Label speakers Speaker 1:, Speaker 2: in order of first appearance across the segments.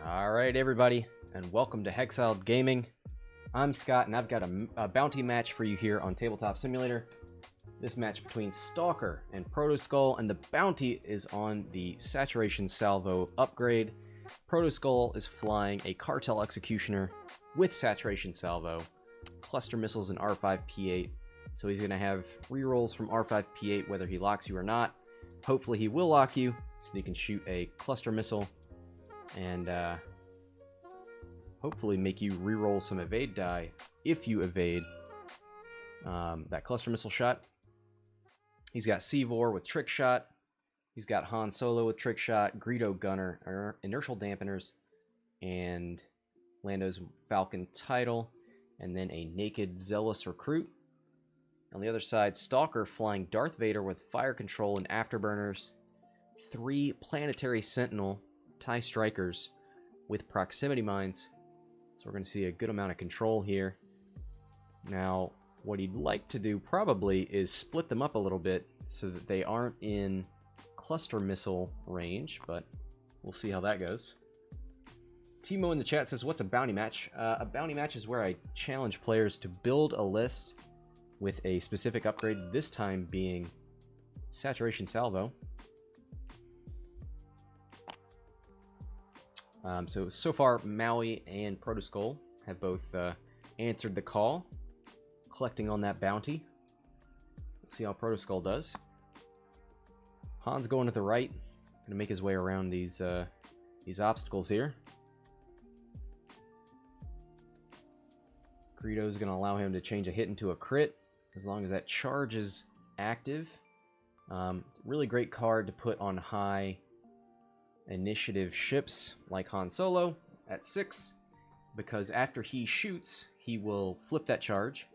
Speaker 1: Alright everybody, and welcome to Hexiled Gaming. I'm Scott, and I've got a bounty match for you here on Tabletop Simulator. This match between Stalker and Protoskull, and the bounty is on the Saturation Salvo upgrade. Protoskull is flying a Cartel Executioner with Saturation Salvo, cluster missiles and R5P8, so he's going to have rerolls from R5P8 whether he locks you or not. Hopefully he will lock you, so that he can shoot a cluster missile and hopefully make you reroll some evade die if you evade that cluster missile shot. He's got Seevor with trick shot. He's got Han Solo with trick shot, Greedo gunner, inertial dampeners, and Lando's Falcon title, and then a naked Zealous recruit. On the other side, Stalker flying Darth Vader with fire control and afterburners, 3 Planetary Sentinel TIE Strikers with proximity mines. So we're going to see a good amount of control here. Now, what he'd like to do probably is split them up a little bit so that they aren't in cluster missile range, but we'll see how that goes. Timo in the chat says, what's a bounty match? A bounty match is where I challenge players to build a list with a specific upgrade, this time being Saturation Salvo. So far, Maui and Protoskull have both answered the call, collecting on that bounty. We'll see how Protoskull does. Han's going to the right, going to make his way around these obstacles here. Greedo's going to allow him to change a hit into a crit, as long as that charge is active. Really great card to put on high initiative ships like Han Solo at 6, because after he shoots, he will flip that charge.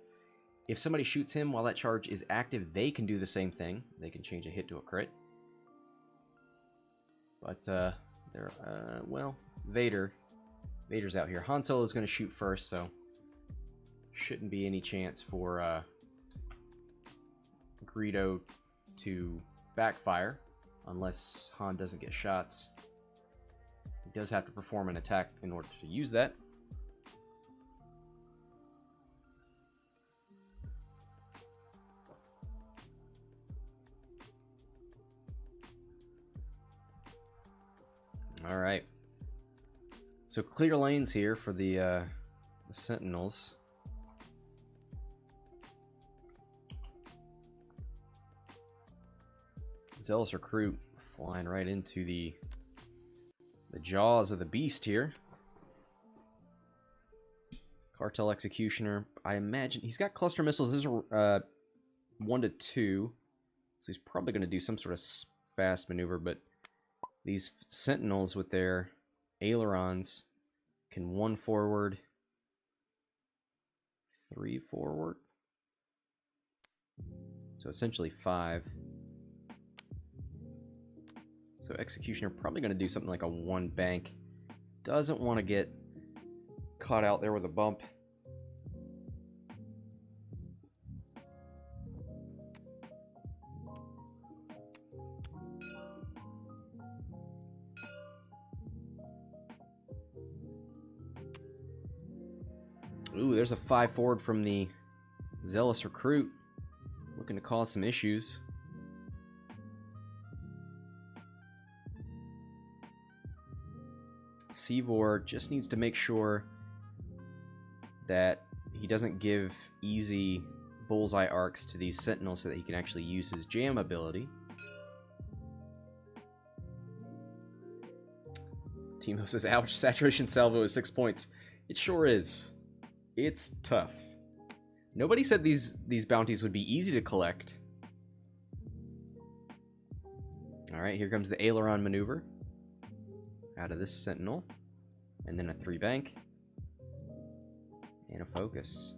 Speaker 1: If somebody shoots him while that charge is active, they can do the same thing. They can change a hit to a crit. But well, Vader's out here. Han Solo is going to shoot first, so shouldn't be any chance for Greedo to backfire unless Han doesn't get shots. He does have to perform an attack in order to use that. Alright. So clear lanes here for the Sentinels. Zealous recruit flying right into the jaws of the beast here. Cartel Executioner. I imagine he's got cluster missiles. These are 1 to 2, so he's probably going to do some sort of fast maneuver. But these Sentinels with their ailerons can 1 forward, 3 forward. So essentially 5. So Executioner probably going to do something like a 1 bank. Doesn't want to get caught out there with a bump. Ooh, there's a 5 forward from the Zealous recruit. Looking to cause some issues. Seevor just needs to make sure that he doesn't give easy bullseye arcs to these Sentinels so that he can actually use his jam ability. Timo says, ouch, Saturation Salvo is 6 points. It sure is. It's tough. Nobody said these bounties would be easy to collect. Alright, here comes the aileron maneuver out of this Sentinel, and then a 3 bank and a focus.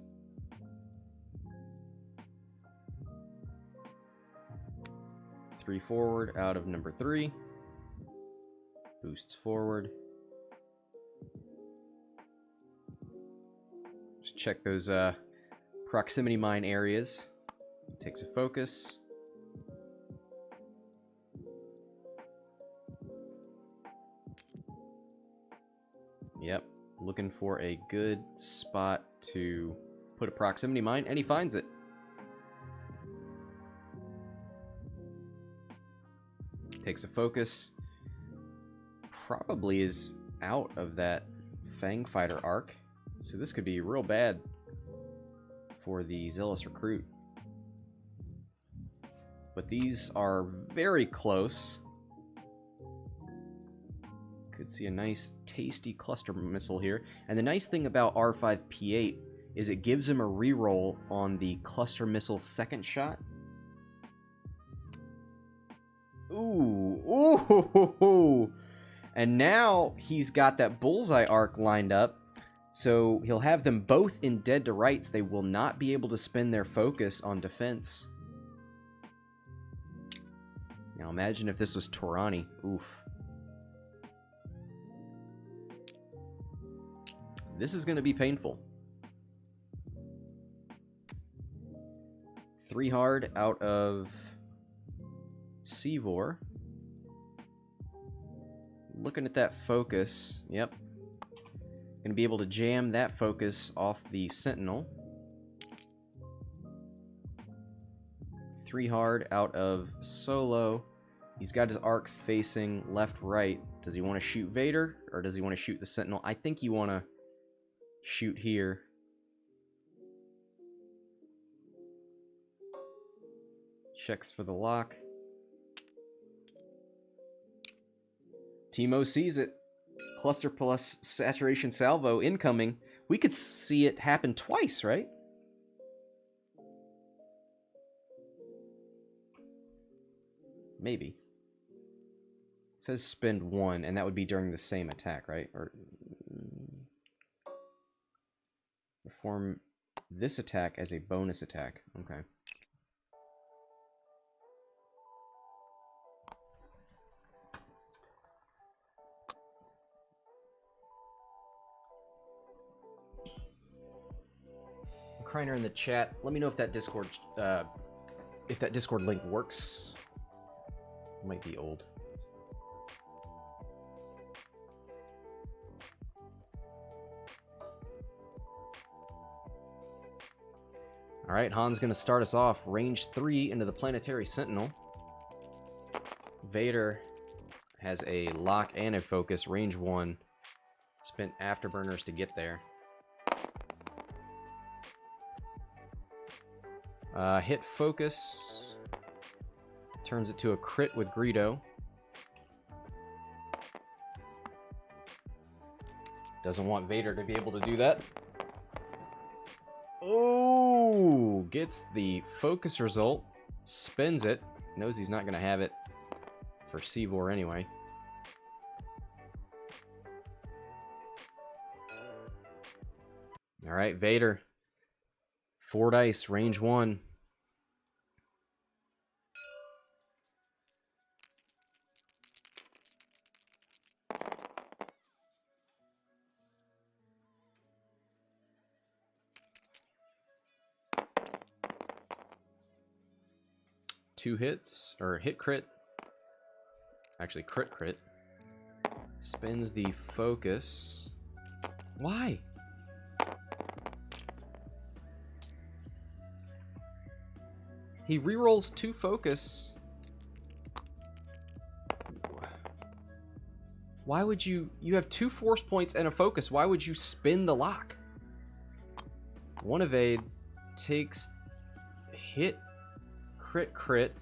Speaker 1: Three forward out of number 3, boosts forward. Just check those proximity mine areas. Takes a focus. Yep. Looking for a good spot to put a proximity mine, and he finds it. Takes a focus. Probably is out of that Fang Fighter arc. So this could be real bad for the Zealous recruit. But these are very close. Could see a nice tasty cluster missile here. And the nice thing about R5P8 is it gives him a reroll on the cluster missile second shot. Ooh, ooh, and now he's got that bullseye arc lined up, so he'll have them both in dead to rights. They will not be able to spend their focus on defense. Now imagine if this was Torani. Oof. This is going to be painful. 3 hard out of Seevor. Looking at that focus. Yep. Going to be able to jam that focus off the Sentinel. 3 hard out of Solo. He's got his arc facing left-right. Does he want to shoot Vader, or does he want to shoot the Sentinel? I think you want to shoot here. Checks for the lock. Teemo sees it. Cluster plus saturation salvo incoming. We could see it happen twice, right? Maybe. It says spend 1, and that would be during the same attack, right? Or perform this attack as a bonus attack. Okay. Kreiner in the chat. Let me know if that Discord link works. It might be old. All right, Han's going to start us off. Range 3 into the Planetary Sentinel. Vader has a lock and a focus. Range 1. Spent afterburners to get there. Hit focus. Turns it to a crit with Greedo. Doesn't want Vader to be able to do that. Oh, gets the focus result. Spins it. Knows he's not going to have it for Seevor anyway. All right, Vader. 4 dice, range 1. Two hits, or hit crit. Actually, crit. Spins the focus. Why? He rerolls 2 focus. Why would you have 2 force points and a focus. Why would you spin the lock? 1 evade takes hit, crit.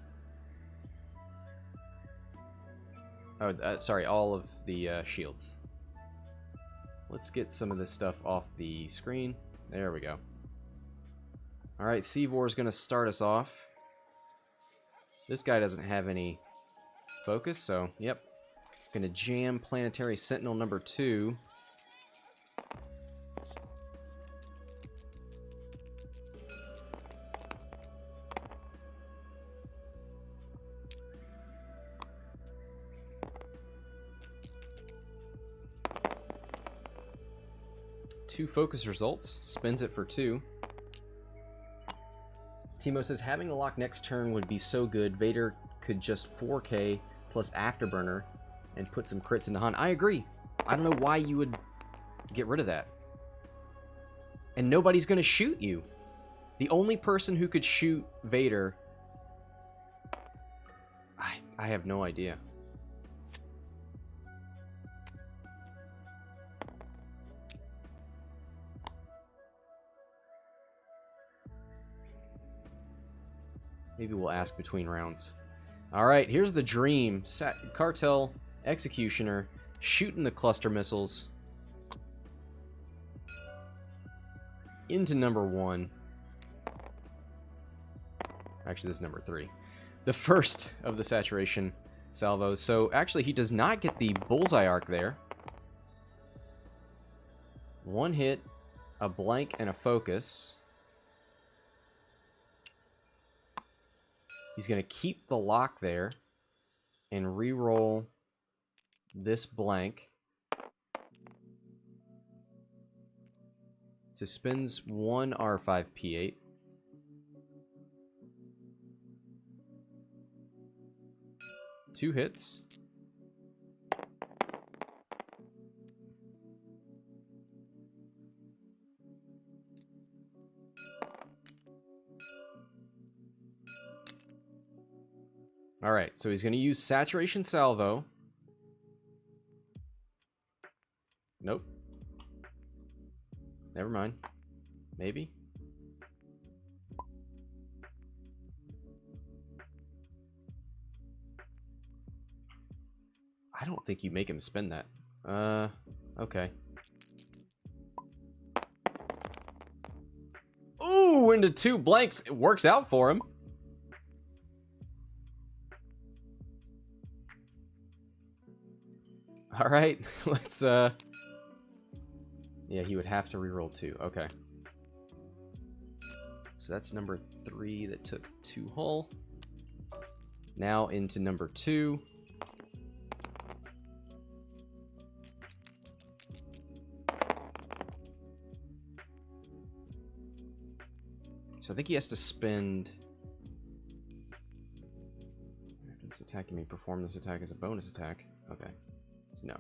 Speaker 1: Oh, sorry, all of the shields. Let's get some of this stuff off the screen. There we go. All right, Seevor is going to start us off. This guy doesn't have any focus, so, yep. Going to jam Planetary Sentinel number 2. Two focus results. Spins it for 2. Teemo says, having the lock next turn would be so good. Vader could just 4K plus Afterburner and put some crits into Han. I agree. I don't know why you would get rid of that. And nobody's going to shoot you. The only person who could shoot Vader... I have no idea. Maybe we'll ask between rounds. Alright, here's the dream. Cartel Executioner shooting the cluster missiles into number 1. Actually, this is number 3. The first of the saturation salvos. So, actually, he does not get the bullseye arc there. 1 hit, a blank, and a focus. He's going to keep the lock there and re-roll this blank. So spins 1 R5P8. Two hits. Alright, so he's going to use Saturation Salvo. Nope. Never mind. Maybe. I don't think you make him spend that. Okay. Ooh, into 2 blanks. It works out for him. All right, let's, yeah, he would have to reroll 2. Okay. So that's number 3 that took 2 hull. Now into number 2. So I think he has to spend... After this attack, you may perform this attack as a bonus attack. Okay. No.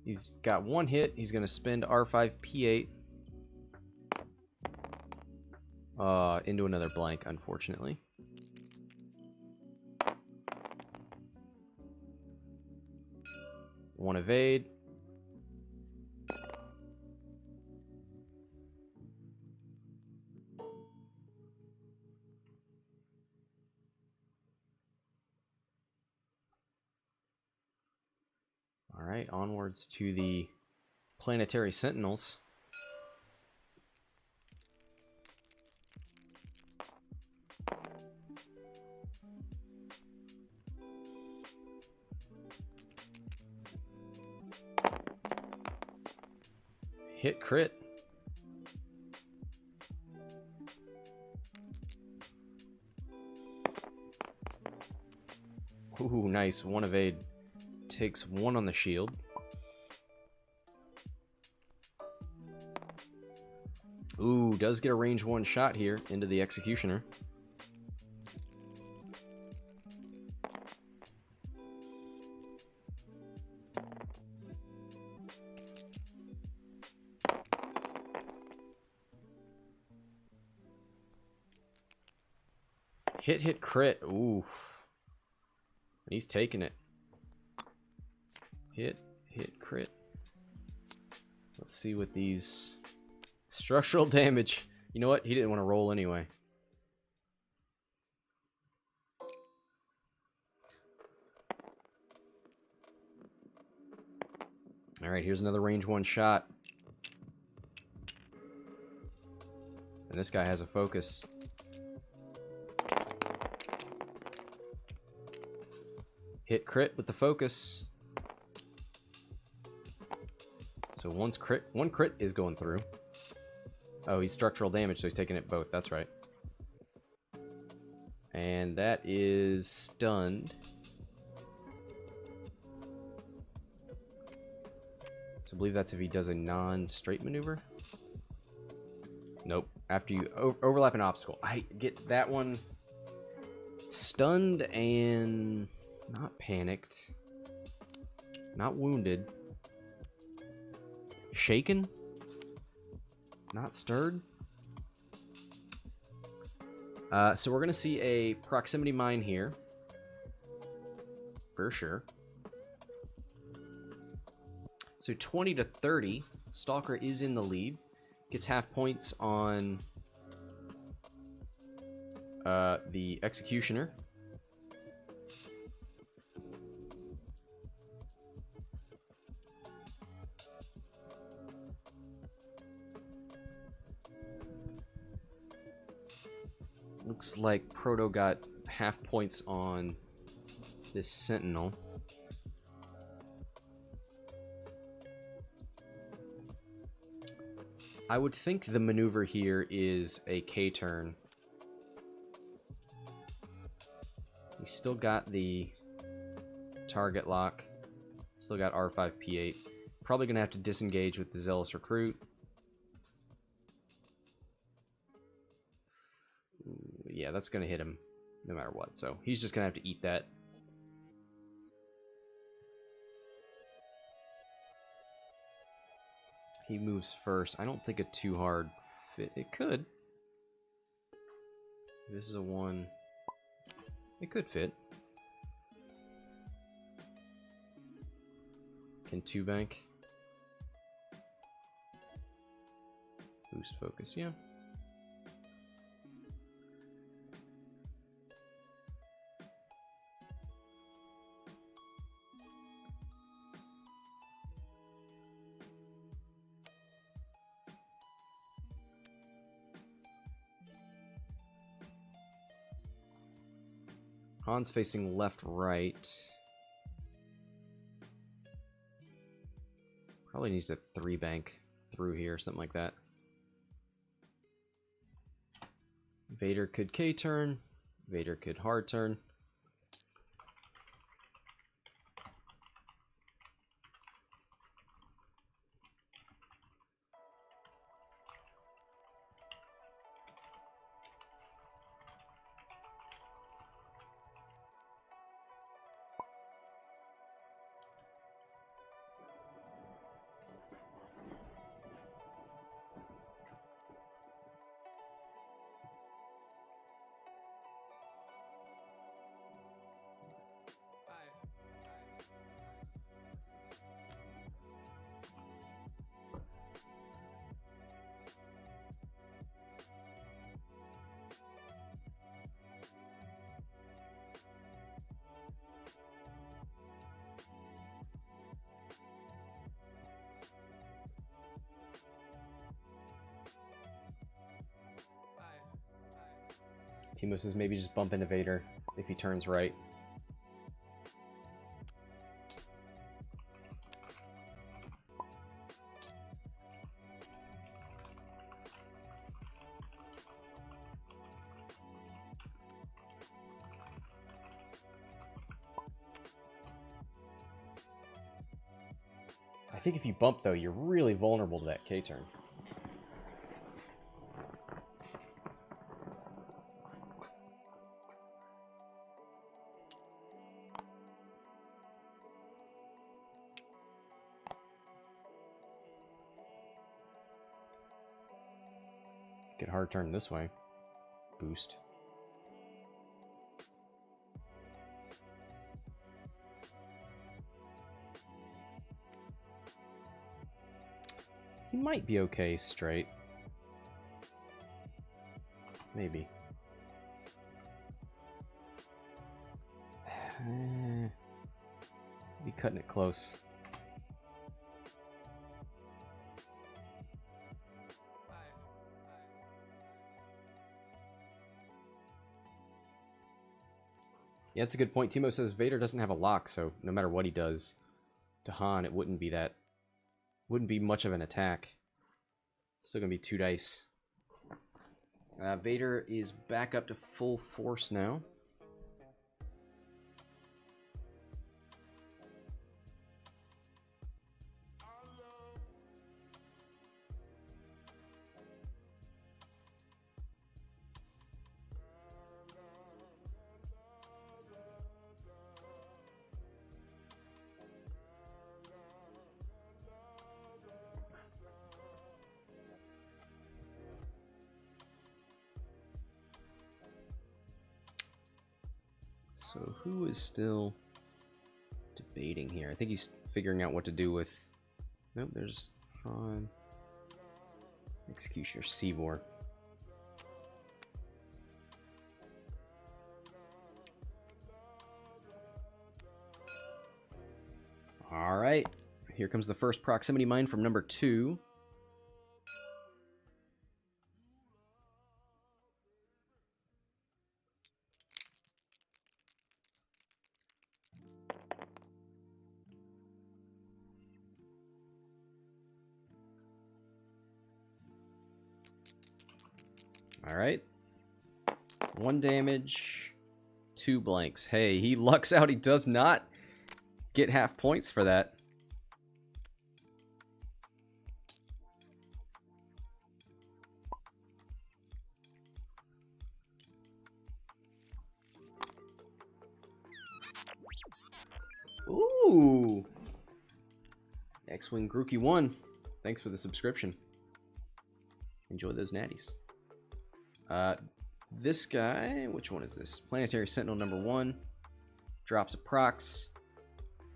Speaker 1: He's got 1 hit. He's going to spend R5P8 into another blank, unfortunately. One evade. Alright, onwards to the Planetary Sentinels. Hit crit. Ooh, nice. 1 evade. Takes 1 on the shield. Ooh, does get a range 1 shot here into the Executioner. Hit, crit. Ooh. He's taking it. Hit, crit. Let's see what these... Structural damage. You know what? He didn't want to roll anyway. Alright, here's another range 1 shot. And this guy has a focus. Hit crit with the focus. So 1 crit is going through. Oh, he's structural damage, so he's taking it both. That's right. And that is stunned. So I believe that's if he does a non-straight maneuver. Nope. After you overlap an obstacle. I get that one stunned and not panicked. Not wounded. Shaken? Not stirred? So we're going to see a proximity mine here. For sure. So 20 to 30. Stalker is in the lead. Gets half points on the Executioner. Looks like Proto got half points on this Sentinel. I would think the maneuver here is a K-turn. He's still got the target lock. Still got R5P8. Probably going to have to disengage with the Zealous Recruit. Yeah, that's going to hit him no matter what. So he's just going to have to eat that. He moves first. I don't think a too hard fit. It could. This is a 1. It could fit. Can 2 bank? Boost focus, yeah. Han's facing left-right. Probably needs to 3-bank through here, something like that. Vader could K-turn. Vader could hard turn. Timo says maybe just bump into Vader if he turns right. I think if you bump, though, you're really vulnerable to that K-turn. Get hard turn this way. Boost. He might be okay straight. Maybe. Be cutting it close. Yeah, that's a good point. Timo says Vader doesn't have a lock, so no matter what he does to Han, it wouldn't be much of an attack. Still gonna be 2 dice. Vader is back up to full force now. So who is still debating here? I think he's figuring out what to do with... Nope, there's Han. Executioner Seevor. Alright. Here comes the first proximity mine from number 2. Alright. 1 damage, 2 blanks. Hey, he lucks out. He does not get half points for that. Ooh. X-Wing Grookey 1. Thanks for the subscription. Enjoy those natties. This guy, which one is this? Planetary Sentinel number 1. Drops a prox.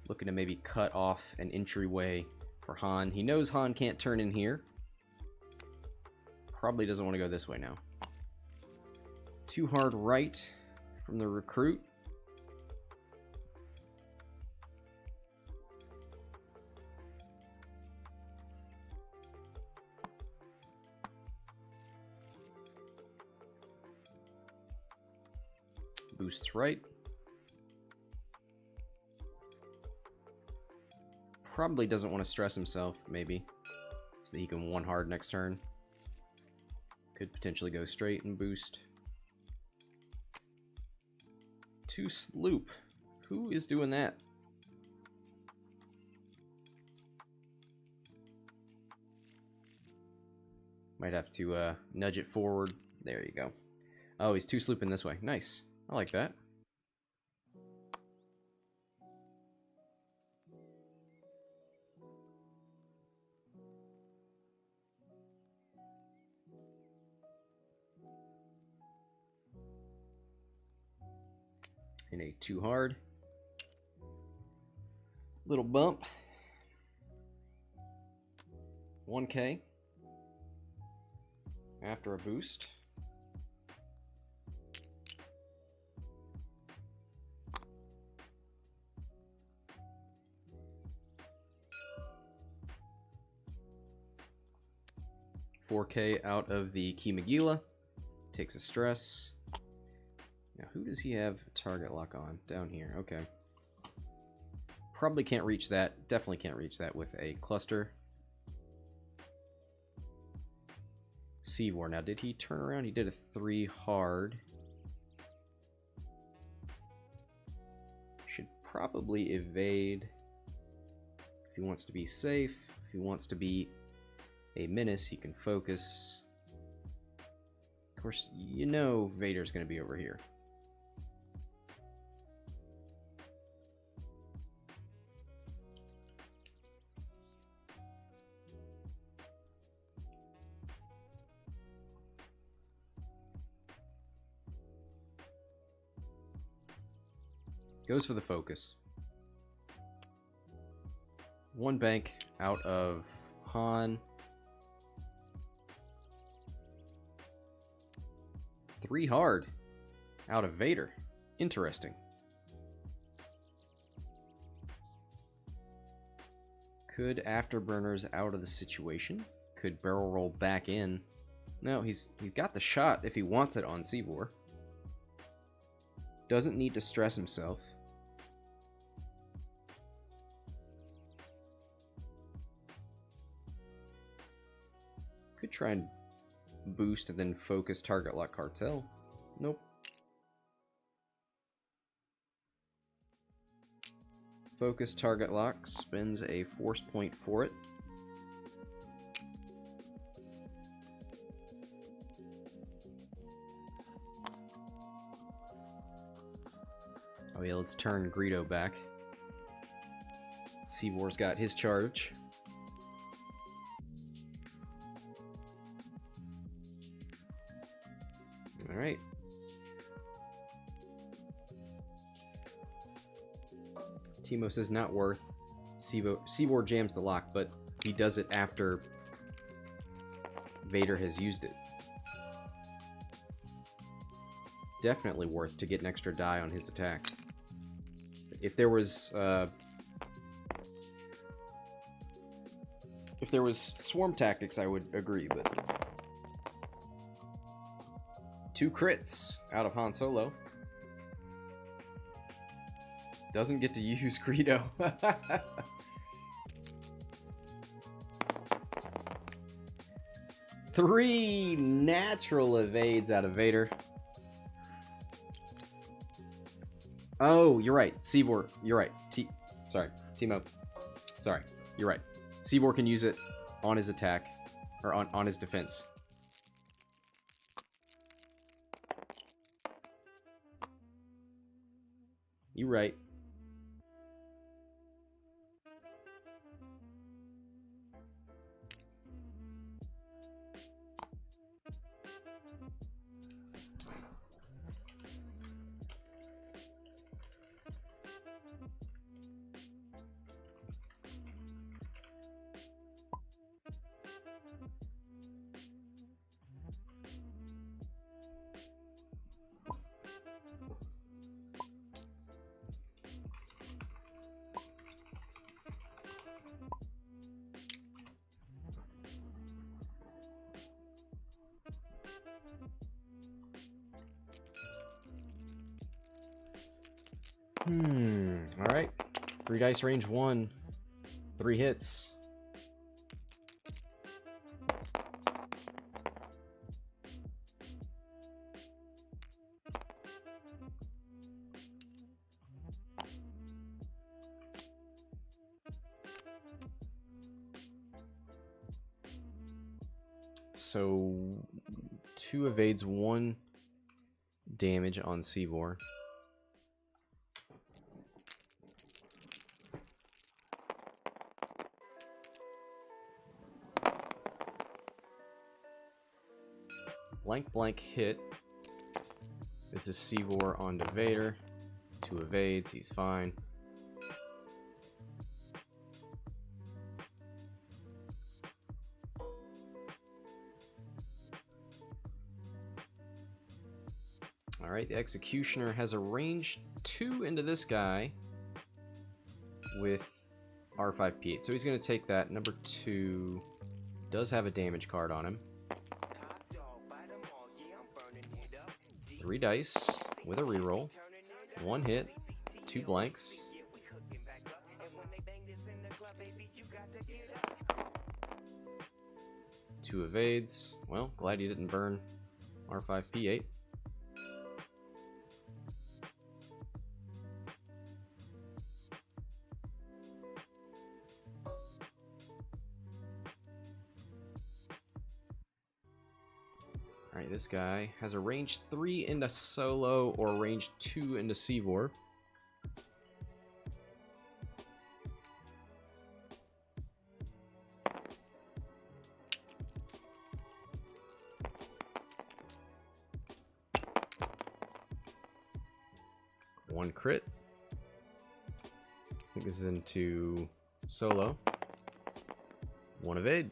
Speaker 1: Looking to maybe cut off an entryway for Han. He knows Han can't turn in here. Probably doesn't want to go this way now. Too hard right from the recruit. Boosts right. Probably doesn't want to stress himself, maybe. So that he can 1 hard next turn. Could potentially go straight and boost. 2 sloop. Who is doing that? Might have to nudge it forward. There you go. Oh, he's 2 slooping this way. Nice. I like that. In a 2 hard. Little bump. 1K. After a boost. $4K out of the Key Magilla. Takes a stress. Now, who does he have target lock on? Down here. Okay. Probably can't reach that. Definitely can't reach that with a cluster. Seevor. Now, did he turn around? He did a 3 hard. Should probably evade if he wants to be safe. If he wants to be a menace, he can focus. Of course, you know Vader's going to be over here. Goes for the focus. 1 bank out of Han. 3 hard out of Vader. Interesting. Could afterburners out of the situation. Could barrel roll back in. No, he's got the shot if he wants it on Seevor. Doesn't need to stress himself. Could try and boost and then focus target lock Cartel. Nope. Focus target lock, spends a force point for it. Oh yeah, let's turn Greedo back. Seevor's got his charge. Alright. Timo says not worth. Seevor jams the lock, but he does it after Vader has used it. Definitely worth to get an extra die on his attack. If there was swarm tactics, I would agree, but 2 crits out of Han Solo. Doesn't get to use Greedo. 3 natural evades out of Vader. Oh, you're right. Seevor, you're right. Sorry, Timo. Sorry, you're right. Seevor can use it on his attack, or on his defense. You're right. Alright. 3 dice, range 1. 3 hits. So 2 evades, 1 damage on Seevor. Blank blank hit. This is Seevor onto Vader. 2 evades, he's fine. Alright, the Executioner has a range 2 into this guy with R5P8. So he's going to take that. Number 2 does have a damage card on him. 3 dice with a reroll. 1 hit, 2 blanks. Two evades. Well, glad you didn't burn R5P8. Alright, this guy has a range 3 into Solo or range 2 into Seevor. One crit. I think this is into Solo. 1 evade.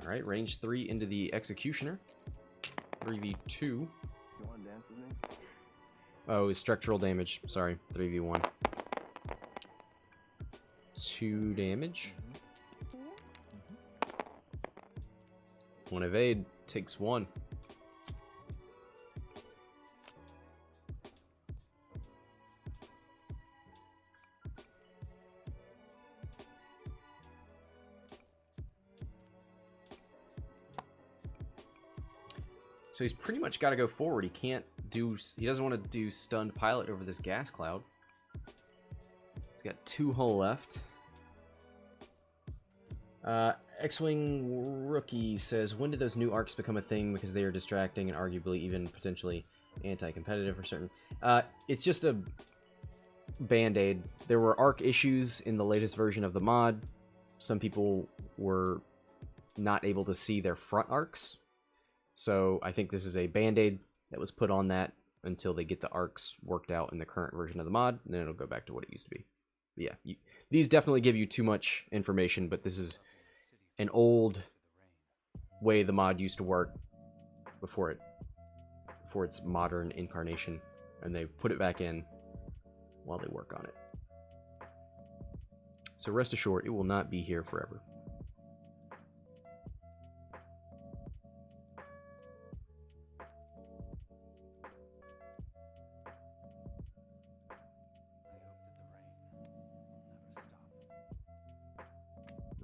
Speaker 1: Alright, range 3 into the Executioner. 3v2. Oh, it's structural damage. Sorry, 3v1. 2 damage. 1 evade, takes 1. So he's pretty much got to go forward. He can't do. He doesn't want to do stunned pilot over this gas cloud. He's got 2 hull left. X-Wing Rookie says, when did those new arcs become a thing? Because they are distracting and arguably even potentially anti-competitive for certain. It's just a band-aid. There were arc issues in the latest version of the mod. Some people were not able to see their front arcs. So I think this is a band-aid that was put on that until they get the arcs worked out in the current version of the mod, and then it'll go back to what it used to be. But yeah, these definitely give you too much information, but this is an old way the mod used to work before its modern incarnation, and they put it back in while they work on it. So rest assured, it will not be here forever.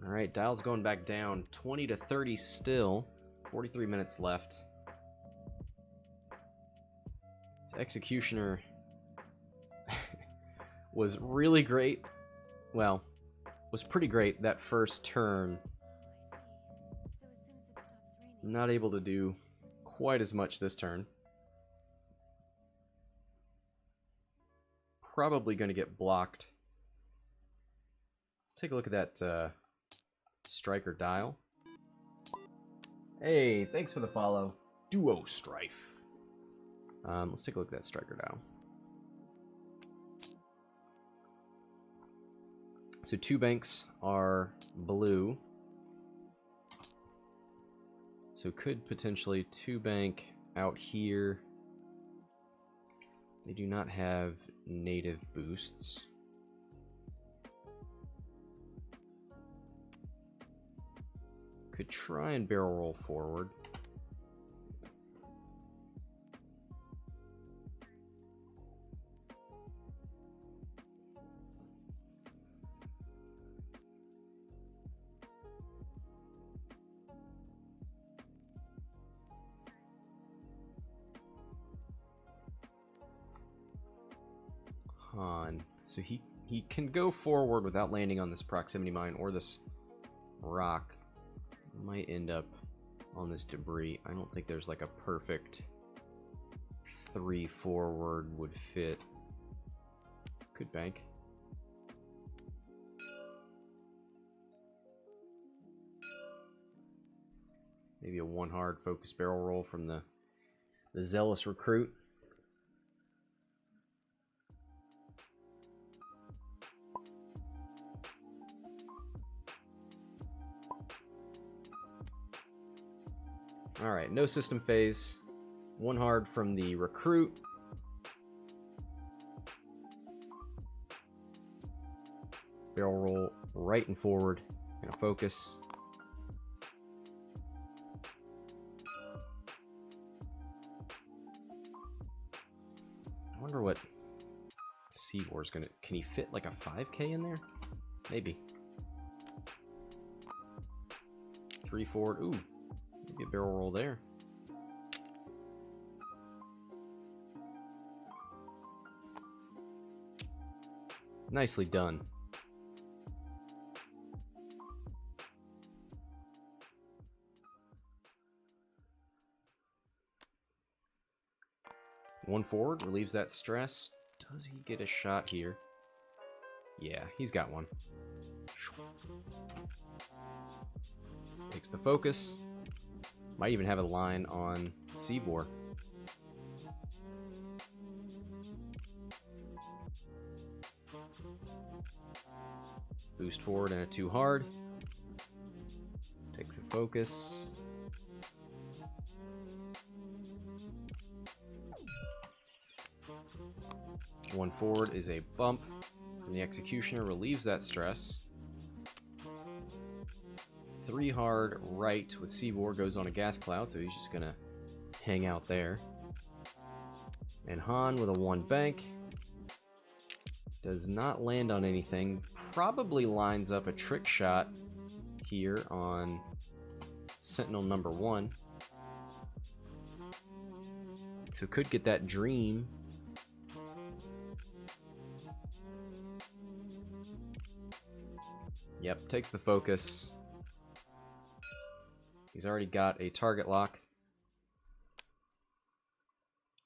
Speaker 1: Alright, dial's going back down. 20 to 30 still. 43 minutes left. This Executioner was really great. Well, was pretty great that first turn. Not able to do quite as much this turn. Probably going to get blocked. Let's take a look at that Striker dial. Hey, thanks for the follow. Duo Strife. Let's take a look at that Striker dial. So 2 banks are blue. So could potentially 2 bank out here. They do not have native boosts. Could try and barrel roll forward. Han. So he can go forward without landing on this proximity mine or this rock. Might end up on this debris. I don't think there's like a perfect 3 forward would fit. Could bank. Maybe a 1 hard focus barrel roll from the Zealous recruit. Alright, no system phase. 1 hard from the recruit. Barrel roll right and forward. Gonna focus. I wonder what Seevor's gonna... Can he fit like a 5k in there? Maybe. 3 forward. Ooh. Maybe a barrel roll there. Nicely done. One forward, relieves that stress. Does he get a shot here? Yeah, he's got one. Takes the focus. Might even have a line on Seevor. Boost forward and a 2 hard. Takes a focus. One forward is a bump from the Executioner, relieves that stress. 3 hard right with Seevor, goes on a gas cloud, so he's just gonna hang out there. And Han with a 1 bank. Does not land on anything. Probably lines up a trick shot here on Sentinel number 1. So could get that dream. Yep, takes the focus. He's already got a target lock.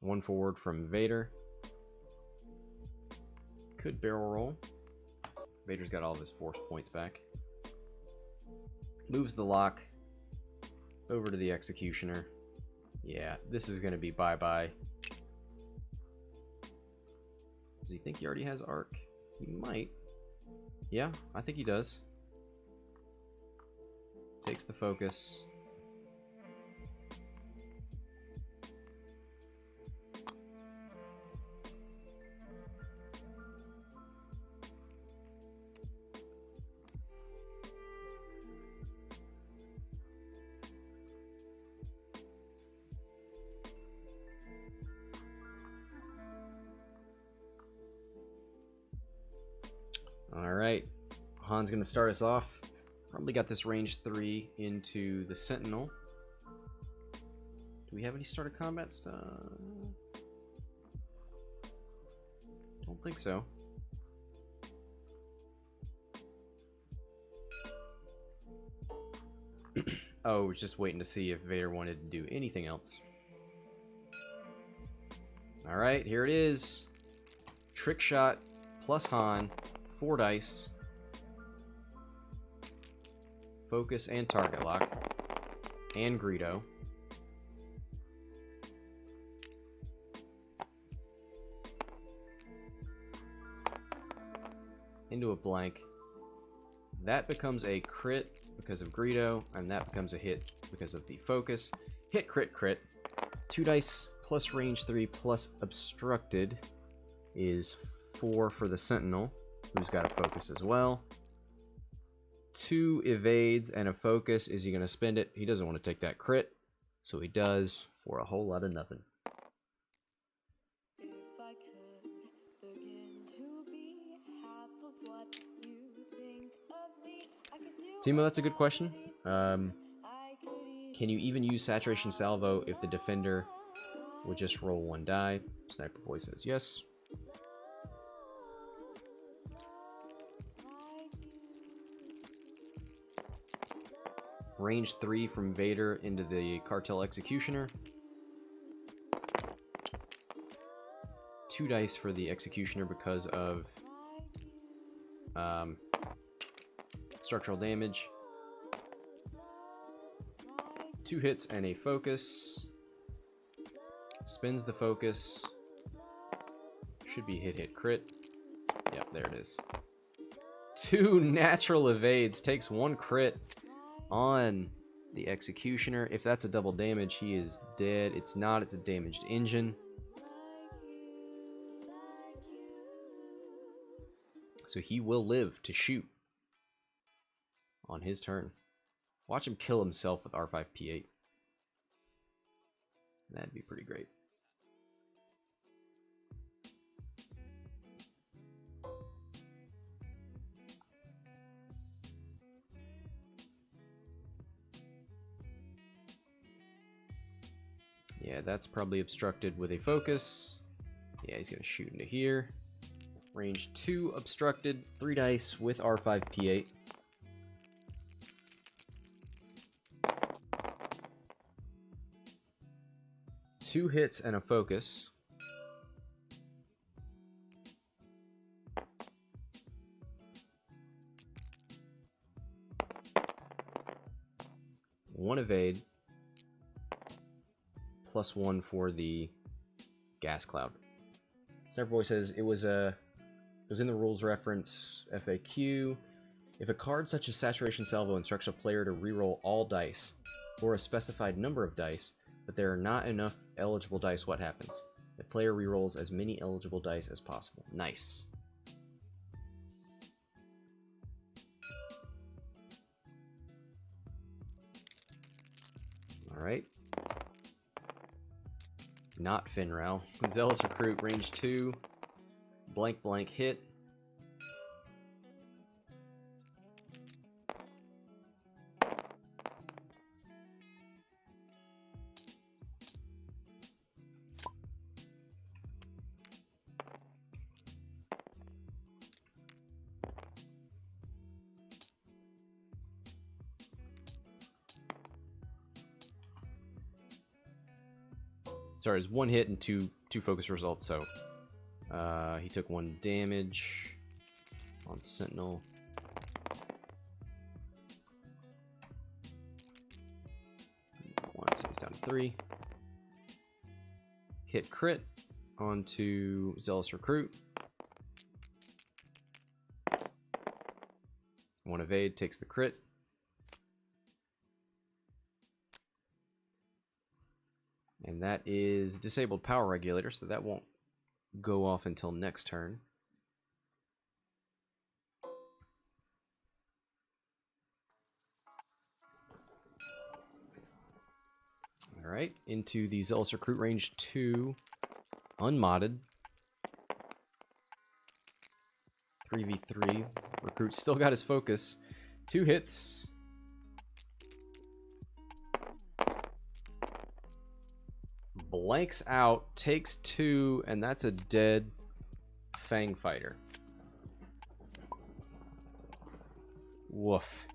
Speaker 1: 1 forward from Vader. Could barrel roll. Vader's got all of his force points back. Moves the lock. over to the Executioner. Yeah, this is going to be bye-bye. Does he think he already has Arc? He might. Yeah, I think he does. Takes the focus. Alright, Han's going to start us off. Probably got this range 3 into the Sentinel. Do we have any start of combat stuff? Don't think so. Oh, we're just waiting to see if Vader wanted to do anything else. Alright, here it is. Trick shot plus Han. 4 dice. Focus and target lock. And Greedo. Into a blank. That becomes a crit because of Greedo, and that becomes a hit because of the focus. Hit, crit, crit. 2 dice plus range 3 plus obstructed is 4 for the Sentinel, who's got a focus as well. 2 evades and a focus. Is he going to spend it? He doesn't want to take that crit, so he does for a whole lot of nothing. Timo, that's a good question. Can you even use Saturation Salvo if the defender would just roll 1 die? Sniper Boy says yes. Range 3 from Vader into the Cartel Executioner. 2 dice for the Executioner because of structural damage. 2 hits and a focus. Spins the focus. Should be hit, hit, crit. Yep, there it is. 2 natural evades. Takes 1 crit on the Executioner. If that's a double damage, he is dead. It's not. It's a damaged engine. So he will live to shoot on his turn. Watch him kill himself with R5P8. That'd be pretty great. Yeah, that's probably obstructed with a focus. Yeah, he's going to shoot into here. Range 2 obstructed. 3 dice with R5P8. Two hits and a focus. One evade. +1 for the gas cloud. Sniper Boy says it was in the rules reference FAQ. If a card such as Saturation Salvo instructs a player to reroll all dice or a specified number of dice, but there are not enough eligible dice, what happens? The player rerolls as many eligible dice as possible. Nice. Alright. Not Finral. Zealous Recruit, range 2. Blank blank hit. Sorry, it's 1 hit and two focus results, so he took 1 damage on Sentinel. 3v3. Hit crit onto Zealous Recruit. 1 evade, takes the crit. And that is disabled power regulator, so that won't go off until next turn. Alright, into the Zealous Recruit range 2, unmodded. 3v3. Recruit still got his focus. 2 hits. Blanks out, takes 2, and that's a dead Fang Fighter. Woof.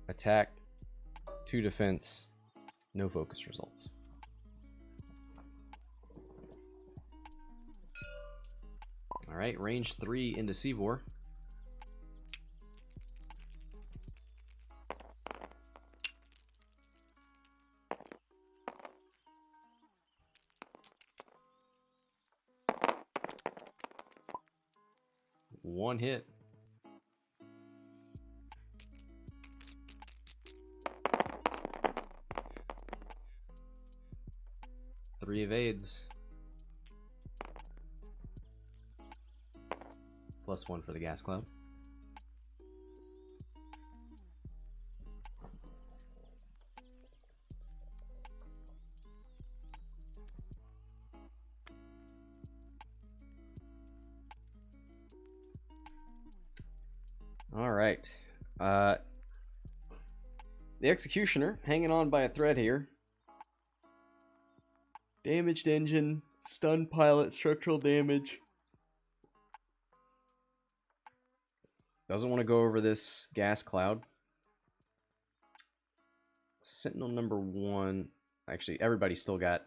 Speaker 1: Attack, 2 defense, no focus results. Alright, range 3 into Seevor. One hit. Three evades. +1 for the gas cloud. All right. The Executioner hanging on by a thread here. Damaged engine, stunned pilot, structural damage. Doesn't want to go over this gas cloud. Sentinel number 1. Actually, everybody still got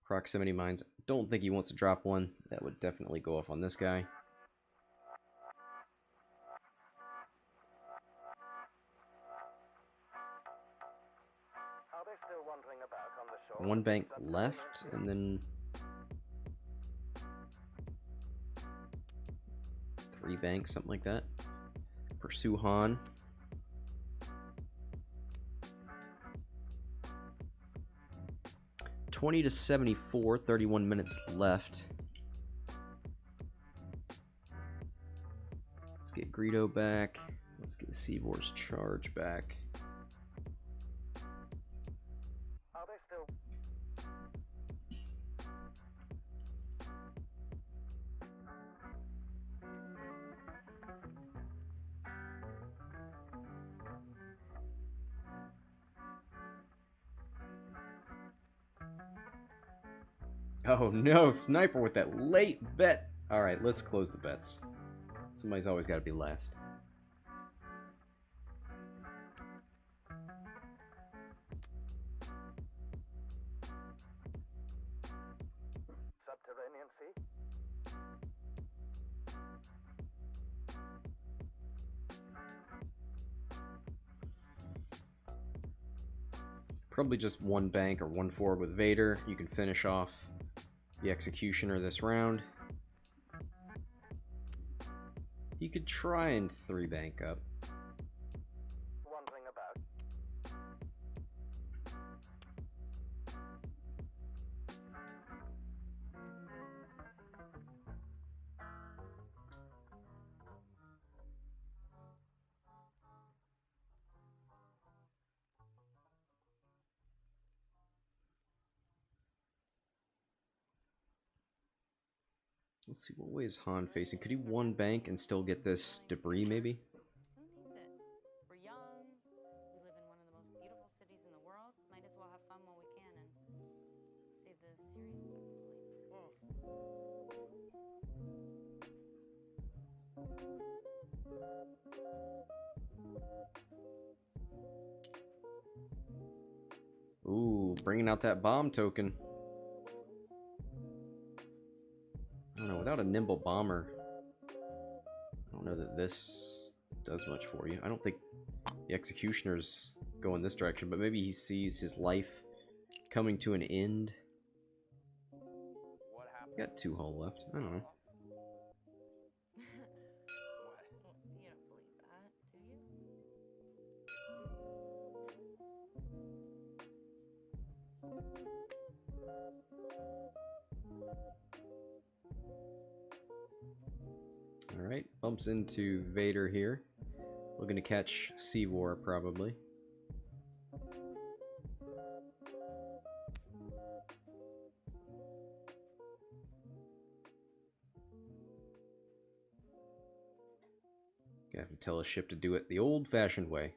Speaker 1: proximity mines. Don't think he wants to drop one. That would definitely go off on this guy. One bank left, and then 3 banks, something like that. Pursue Han. $20 to 74, 31 minutes left. Let's get Greedo back. Let's get Seevor's charge back. Oh no, Sniper with that late bet. Alright, let's close the bets. Somebody's always got to be last.
Speaker 2: Subterranean sea?
Speaker 1: Probably just 1 bank or 1 forward with Vader. You can finish off the Executioner this round. You could try and 3 bank up.
Speaker 2: Wandering about.
Speaker 1: Let's see, what way is Han facing? Could he 1 bank and still get this debris, maybe?
Speaker 3: Who needs it? We're young, we live in one of the most beautiful cities in the world, might as well have fun while we can and save the serious stuff for later.
Speaker 1: Ooh, bringing out that bomb token. I don't know, without a nimble bomber, I don't know that this does much for you. I don't think the Executioner's going this direction, but maybe he sees his life coming to an end.
Speaker 2: What happened?
Speaker 1: Got 2 hull left. I don't know.
Speaker 3: You don't believe that, do you?
Speaker 1: Alright, bumps into Vader here. Looking to catch Seevor, probably. Gonna have to tell a ship to do it the old-fashioned way.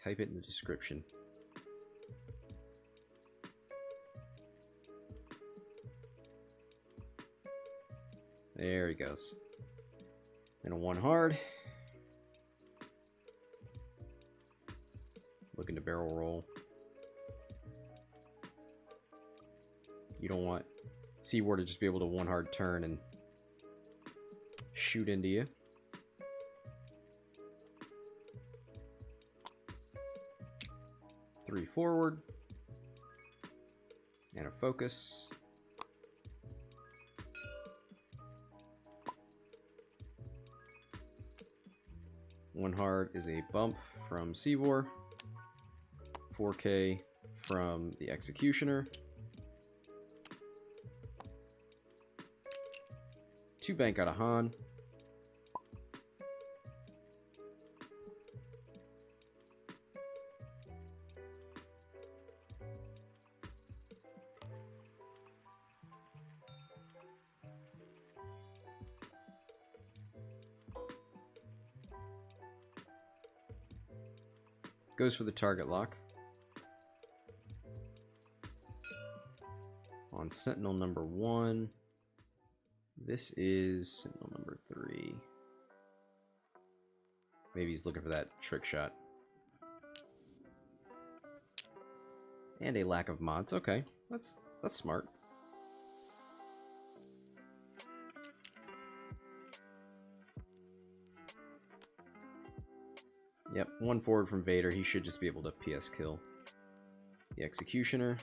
Speaker 1: Type it in the description. There he goes. And a 1 hard. Looking to barrel roll. You don't want Seevor to just be able to 1 hard turn and shoot into you. Three forward. And a focus. One hard is a bump from Seevor. 4K from the Executioner. 2 bank out of Han. Goes for the target lock. On Sentinel number 1. This is Sentinel number 3. Maybe he's looking for that trick shot. And a lack of mods. Okay, that's smart. Yep, 1 forward from Vader. He should just be able to PS kill the Executioner.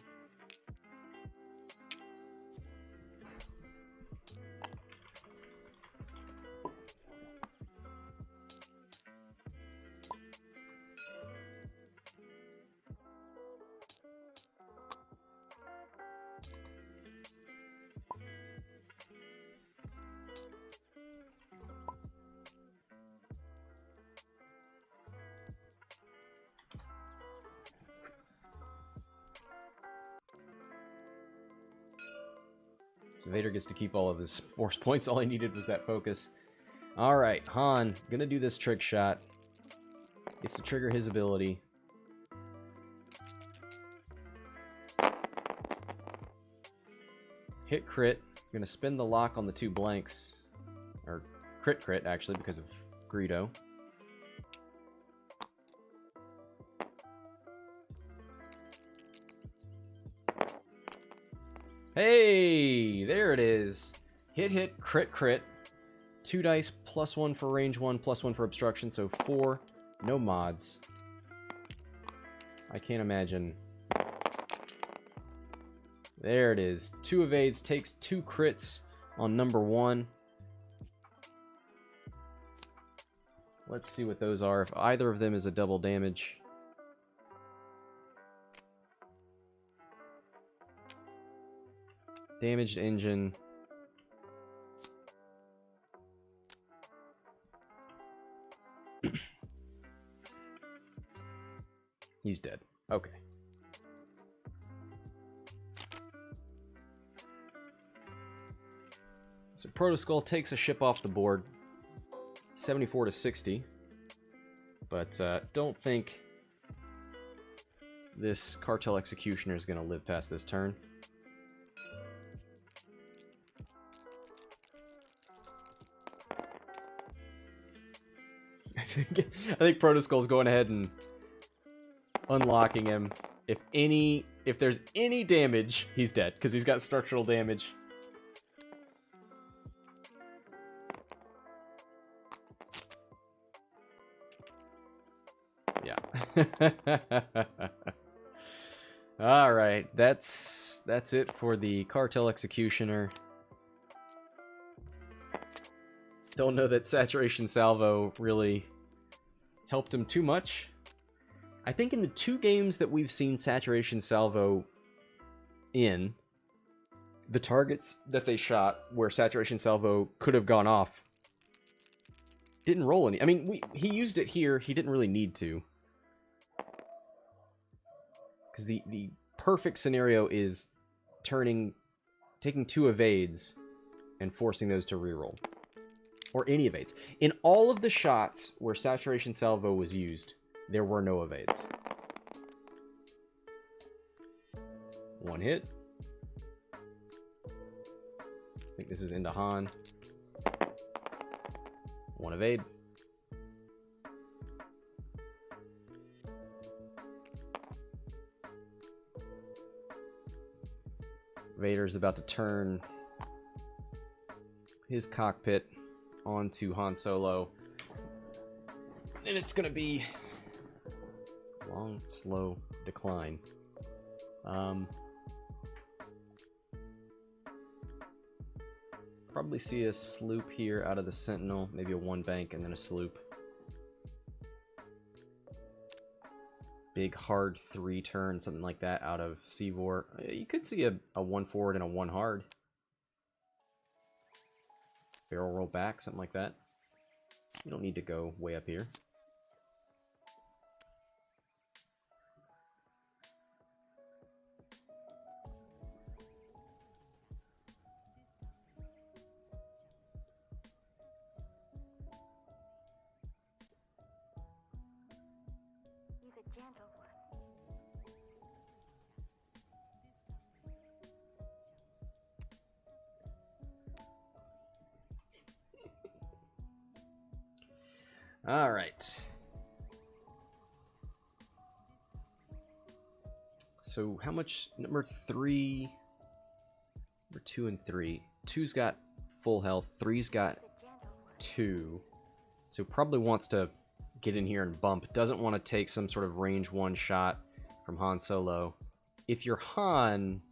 Speaker 1: So Vader gets to keep all of his force points. All he needed was that focus. Alright, Han, gonna do this trick shot. Gets to trigger his ability. Hit crit. Gonna spin the lock on the 2 blanks. Or crit, actually, because of Greedo. Hey, there it is. Hit, crit. 2 dice, +1 for range 1, +1 for obstruction, so 4. No mods. I can't imagine. There it is. 2 evades, takes 2 crits on number 1. Let's see what those are. If either of them is a double damage. Damaged engine. He's dead. Okay. So Protoskull takes a ship off the board. 74 to 60. But don't think this Cartel Executioner is going to live past this turn. I think Protoskull's going ahead and unlocking him. If there's any damage, he's dead because he's got structural damage. Yeah. All right, that's it for the Cartel Executioner. Don't know that Saturation Salvo really helped him too much. I think in the 2 games that we've seen Saturation Salvo in, the targets that they shot where Saturation Salvo could have gone off didn't roll any. I mean, he used it here. He didn't really need to. Because the perfect scenario is taking 2 evades and forcing those to reroll. Or any evades. In all of the shots where Saturation Salvo was used, there were no evades. 1 hit. I think this is into Han. 1 evade. Vader's about to turn his cockpit onto Han Solo. And it's going to be a long, slow decline. Probably see a sloop here out of the Sentinel. Maybe a 1 bank and then a sloop. Big hard 3 turn, something like that out of Seevor. You could see a 1 forward and a 1 hard. Barrel roll back, something like that. You don't need to go way up here.
Speaker 2: He's a gentle one.
Speaker 1: All right. So how much? Number 3, number 2 and 3. 2's got full health. 3's got 2. So probably wants to get in here and bump. Doesn't want to take some sort of range 1 shot from Han Solo. If you're Han,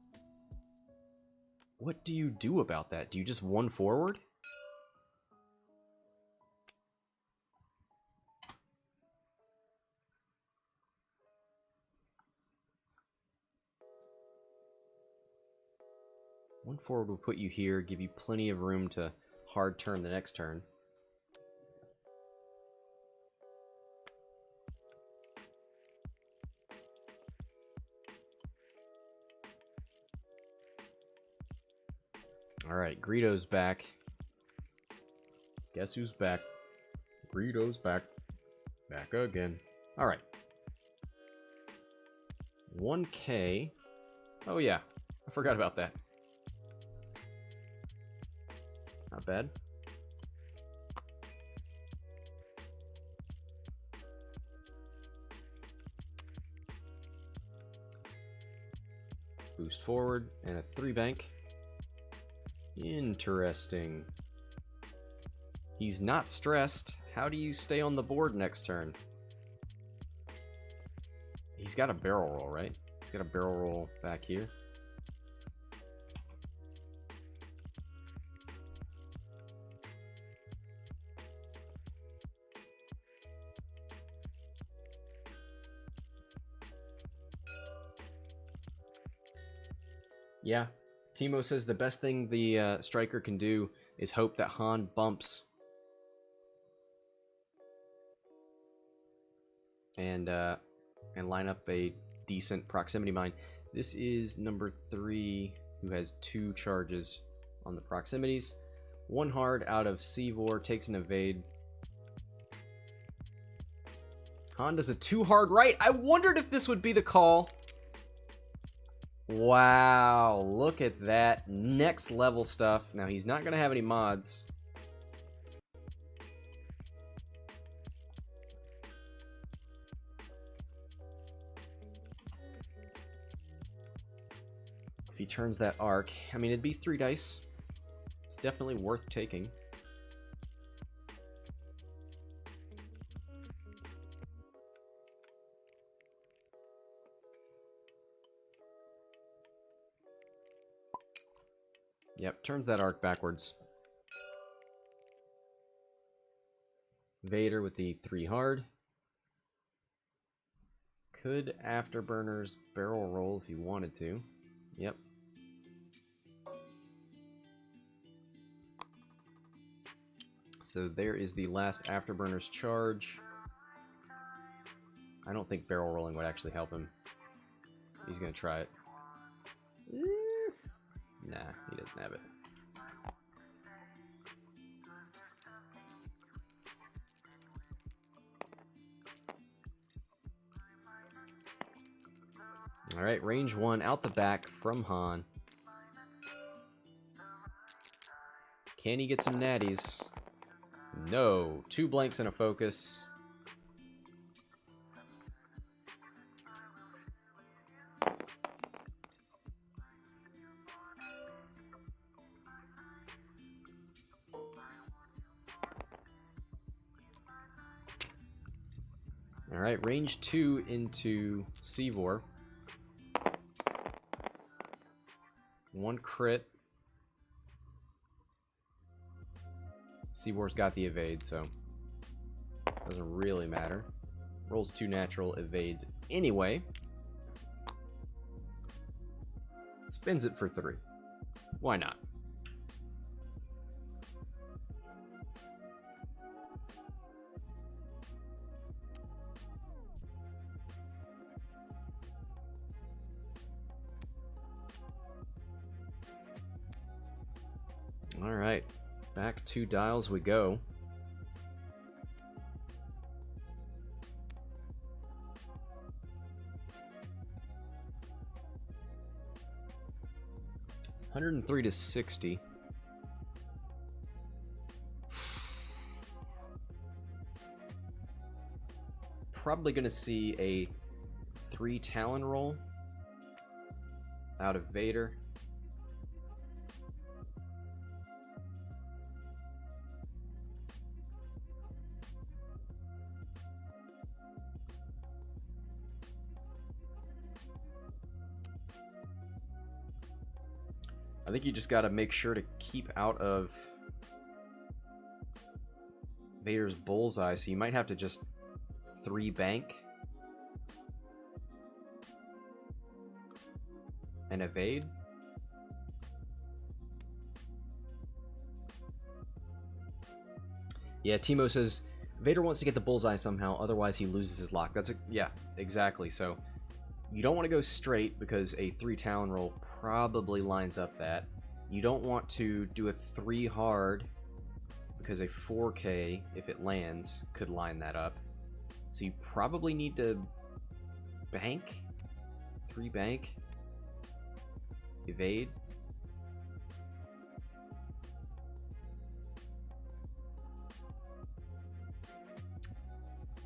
Speaker 1: what do you do about that? Do you just 1 forward? One forward will put you here, give you plenty of room to hard turn the next turn. Alright, Greedo's back. Guess who's back? Greedo's back. Back again. Alright. 1K. Oh yeah, I forgot about that. Not bad. Boost forward and a 3 bank. Interesting. He's not stressed. How do you stay on the board next turn? He's got a barrel roll, right? He's got a barrel roll back here. Yeah, Timo says the best thing the striker can do is hope that Han bumps and line up a decent proximity mine. This is number 3, who has 2 charges on the proximities. 1 hard out of Seevor, takes an evade. Han does a 2 hard right. I wondered if this would be the call. Wow, look at that. Next level stuff. Now, he's not going to have any mods. If he turns that arc, I mean, it'd be 3 dice. It's definitely worth taking. Yep, turns that arc backwards. Vader with the 3 hard. Could Afterburners barrel roll if he wanted to. Yep. So there is the last Afterburners charge. I don't think barrel rolling would actually help him. He's gonna try it. Nah, he doesn't have it. Alright, range 1 out the back from Han. Can he get some natties? No. 2 blanks and a focus. Alright, range 2 into Seevor. 1 crit. Seevor's got the evade, so doesn't really matter. Rolls 2 natural, evades anyway. Spins it for 3. Why not? Alright, back 2 dials we go. $103 to $60. Probably going to see a 3 Talon roll out of Vader. I think you just got to make sure to keep out of Vader's bullseye, so you might have to just 3 bank and evade. Yeah, Timo says Vader wants to get the bullseye somehow, otherwise he loses his lock. Yeah, exactly. So you don't want to go straight because a 3 Talon roll probably lines up that. You don't want to do a 3 hard because a 4K, if it lands, could line that up. So you probably need to bank, 3 bank, evade.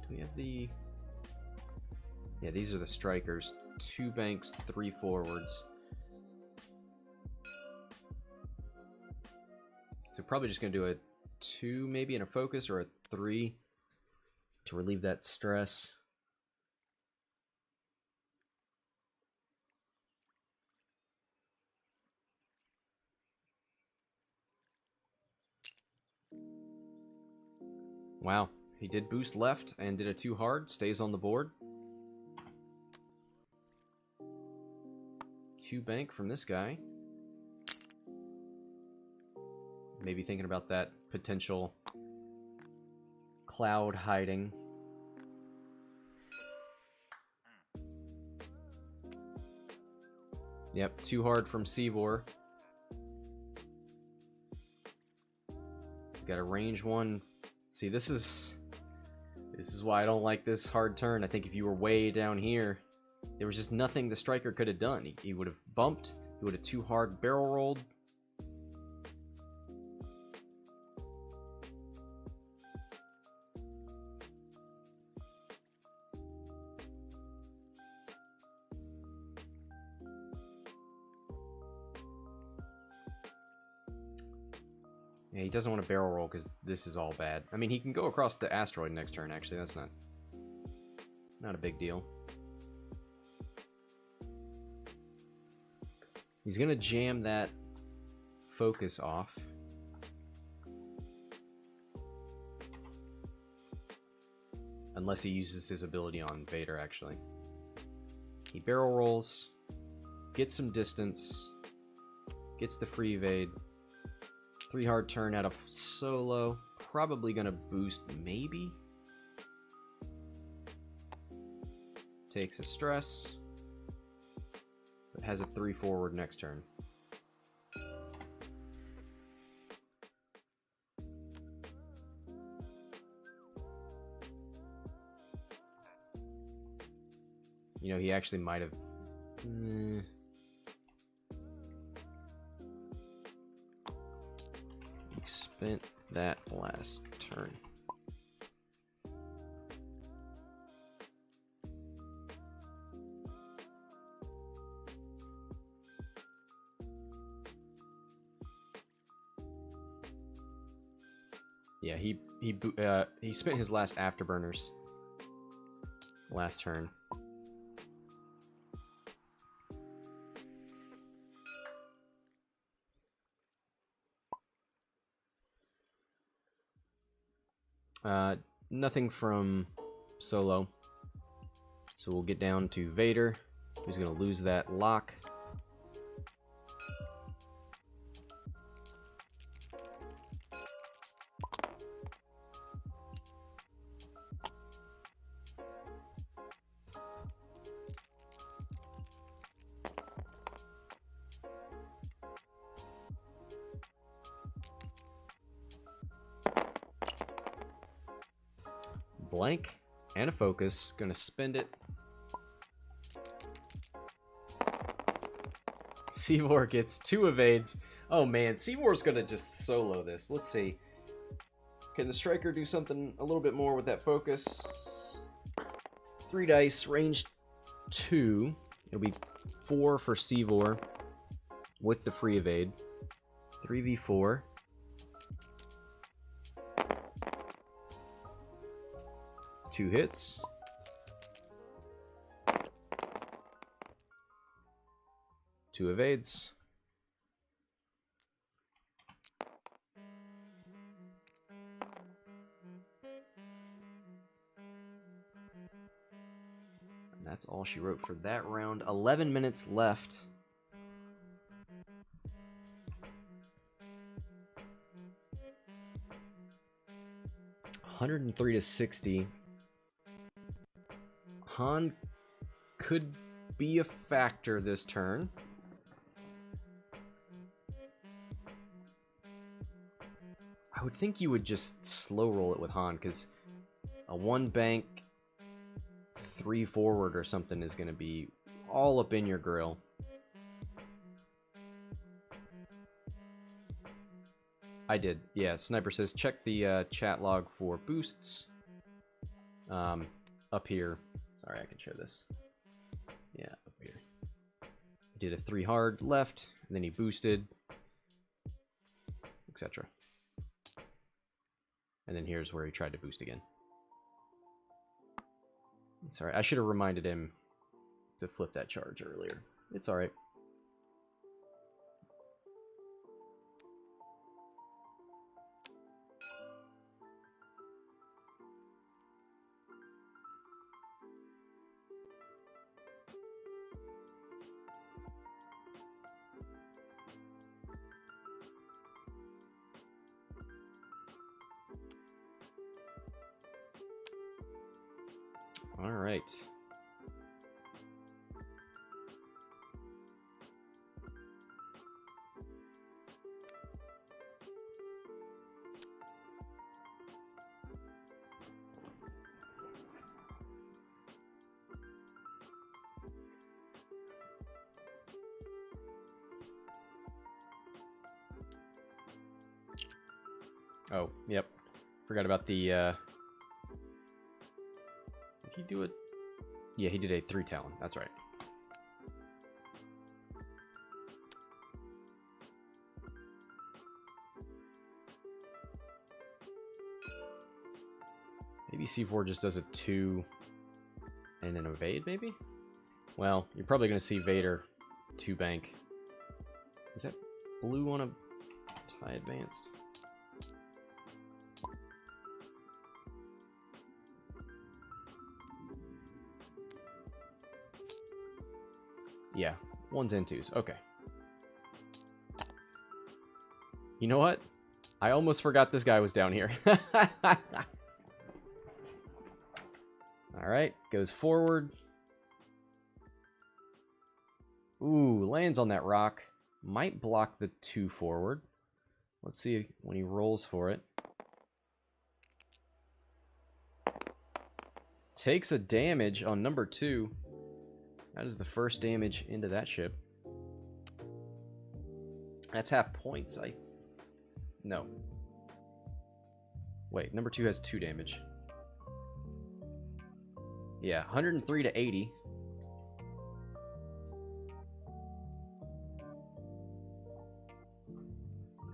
Speaker 1: Do we have the... Yeah, these are the strikers. 2 banks, 3 forwards. So probably just going to do a 2 maybe and a focus, or a 3 to relieve that stress. Wow, he did boost left and did a 2 hard, stays on the board. 2 bank from this guy. Maybe thinking about that potential cloud hiding. Yep, 2 hard from Seevor. Got a range 1. See, this is why I don't like this hard turn. I think if you were way down here, there was just nothing the striker could have done. He would have bumped, he would have 2 hard barrel rolled. Yeah, he doesn't want to barrel roll because this is all bad. I mean, he can go across the asteroid next turn, actually. That's not a big deal. He's going to jam that focus off. Unless he uses his ability on Vader, actually. He barrel rolls, gets some distance, gets the free evade. 3 hard turn out of solo. Probably gonna boost, maybe. Takes a stress, but has a 3 forward next turn. You know, he actually might have... He spent that last turn. Yeah, he spent his last afterburners last turn. Nothing from Solo. So we'll get down to Vader, who's going to lose that lock. Blank and a focus. Gonna spend it. Seevor gets 2 evades. Oh man, Seevor's gonna just solo this. Let's see. Can the striker do something a little bit more with that focus? 3 dice, range 2. It'll be 4 for Seevor with the free evade. 3v4. Two hits. Two evades. And that's all she wrote for that round. 11 minutes left. $103-60. Han could be a factor this turn. I would think you would just slow roll it with Han, because a 1 bank, 3 forward or something is going to be all up in your grill. I did. Yeah, Sniper says check the chat log for boosts. Up here. Sorry, I can share this. Yeah, up here. He did a 3 hard left, and then he boosted, etc. And then here's where he tried to boost again. Sorry, I should have reminded him to flip that charge earlier. It's alright. All right. Oh, yep. Forgot about the, did he do it? Yeah, he did a 3 Talon. That's right. Maybe C4 just does a 2 and then evade, maybe? Well, you're probably going to see Vader 2 bank. Is that blue on a TIE advanced. Yeah, 1s and 2s. Okay. You know what? I almost forgot this guy was down here. Alright, goes forward. Ooh, lands on that rock. Might block the 2 forward. Let's see when he rolls for it. Takes a damage on number 2. That is the first damage into that ship. That's half points. No. Wait, number 2 has 2 damage. Yeah, 103 to 80.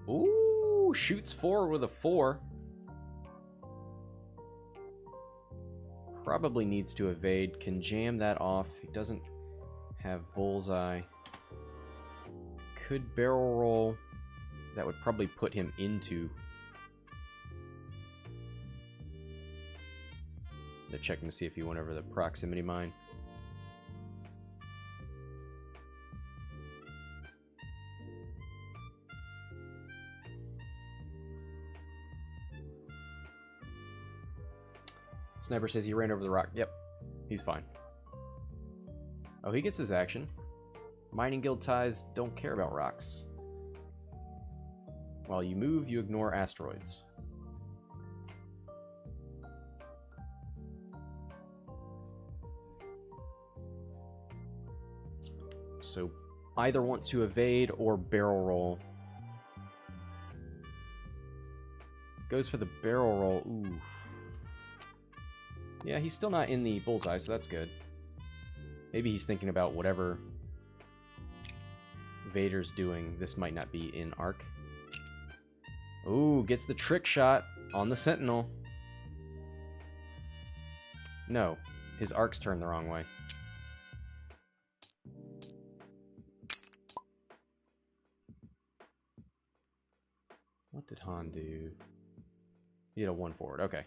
Speaker 1: Ooh, shoots forward with a 4. Probably needs to evade. Can jam that off. He doesn't have bullseye. Could barrel roll. That would probably put him into. They're checking to see if he went over the proximity mine. Sniper says he ran over the rock. Yep, he's fine. Oh, he gets his action. Mining guild ties don't care about rocks. While you move, you ignore asteroids. So either wants to evade or barrel roll. Goes for the barrel roll. Ooh. Yeah, he's still not in the bullseye, so that's good. Maybe he's thinking about whatever Vader's doing. This might not be in arc. Ooh, gets the trick shot on the Sentinel. No, his arc's turned the wrong way. What did Han do? He had a 1 forward. Okay.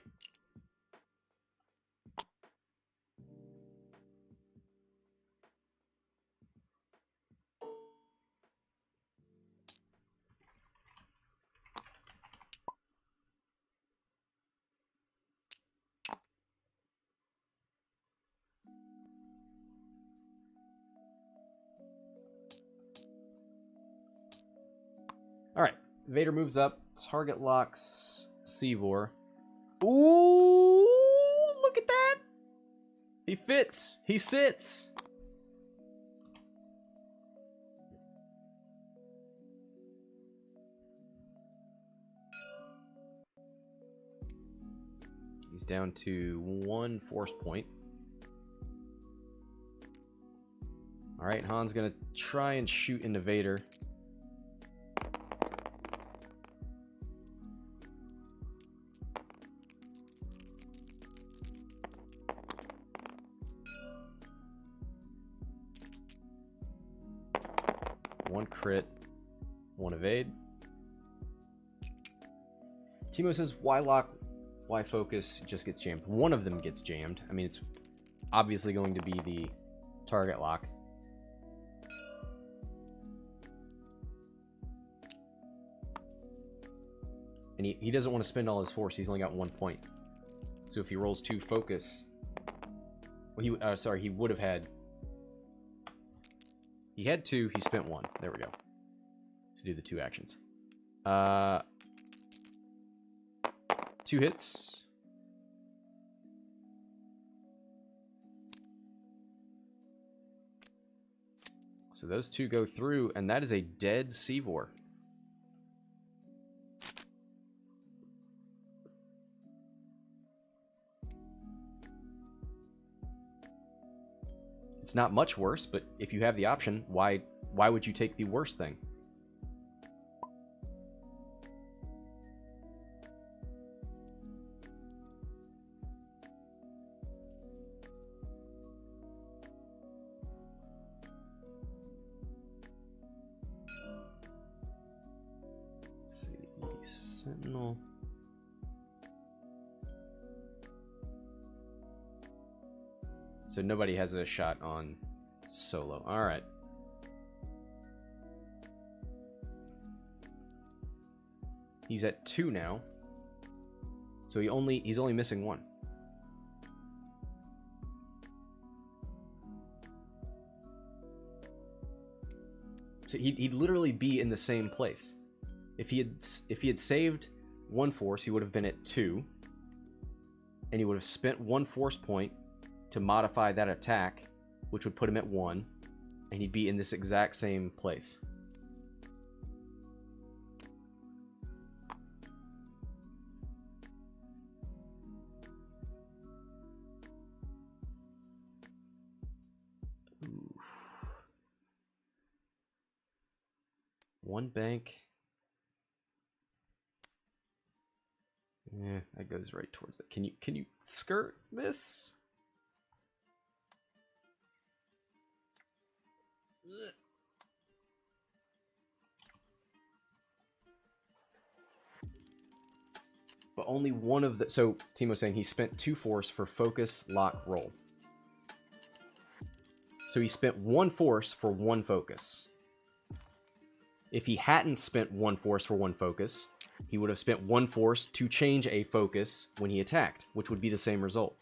Speaker 1: Alright, Vader moves up, target locks Seevor. Ooh, look at that! He fits, he sits! He's down to 1 force point. Alright, Han's gonna try and shoot into Vader. One crit, 1 evade. Timo says, why lock, why focus? It just gets jammed. One of them gets jammed. I mean, it's obviously going to be the target lock. And he doesn't want to spend all his force. He's only got 1 point. So if he rolls 2 focus... Well, he would have had... He had 2, he spent 1. There we go. To do the 2 actions. 2 hits. So those 2 go through, and that is a dead Seevor. It's not much worse, but if you have the option, why would you take the worst thing? Sentinel. So nobody has a shot on Solo. All right. He's at 2 now. So he's only missing 1. So he'd literally be in the same place. If he had saved 1 force, he would have been at 2. And he would have spent 1 force point to modify that attack, which would put him at 1, and he'd be in this exact same place. Ooh. 1 bank. Yeah, that goes right towards that. Can you skirt this? But only one of the... So, Timo's saying he spent 2 force for focus, lock, roll. So he spent 1 force for 1 focus. If he hadn't spent 1 force for 1 focus, he would have spent 1 force to change a focus when he attacked, which would be the same result.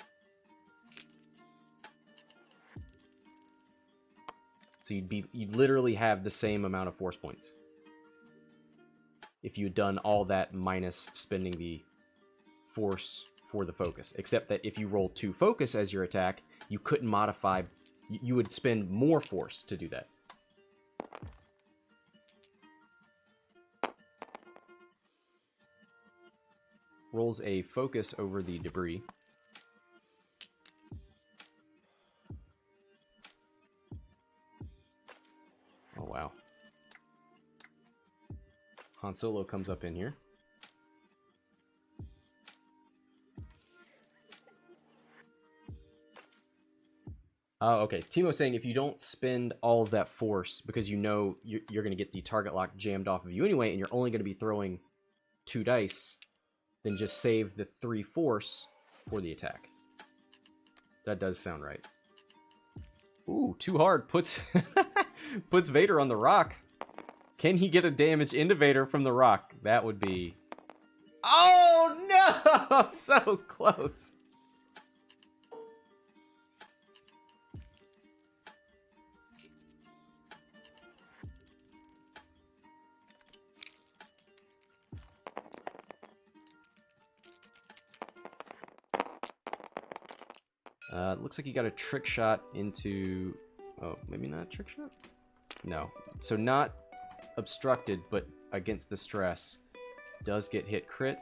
Speaker 1: So you'd literally have the same amount of force points if you'd done all that minus spending the force for the focus. Except that if you rolled 2 focus as your attack, you couldn't modify. You would spend more force to do that. Rolls a focus over the debris. Oh, wow. Han Solo comes up in here. Oh, okay. Timo's saying if you don't spend all of that force because you know you're going to get the target lock jammed off of you anyway, and you're only going to be throwing 2 dice, then just save the 3 force for the attack. That does sound right. Ooh, too hard. Puts Vader on the rock. Can he get a damage into Vader from the rock? That would be... Oh, no! So close. Looks like you got a trick shot into... Oh, maybe not a trick shot? No. So not obstructed, but against the stress. Does get hit crit.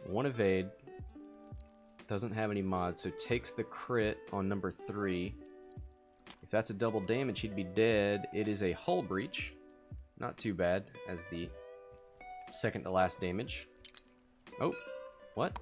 Speaker 1: One evade. Doesn't have any mods, so takes the crit on number 3. If that's a double damage, he'd be dead. It is a hull breach. Not too bad as the second to last damage. Oh, what?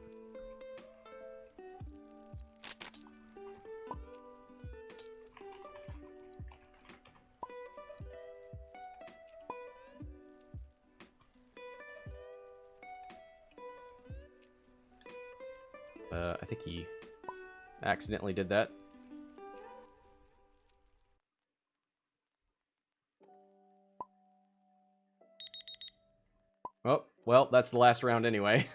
Speaker 1: I think he accidentally did that. Oh, well, that's the last round anyway.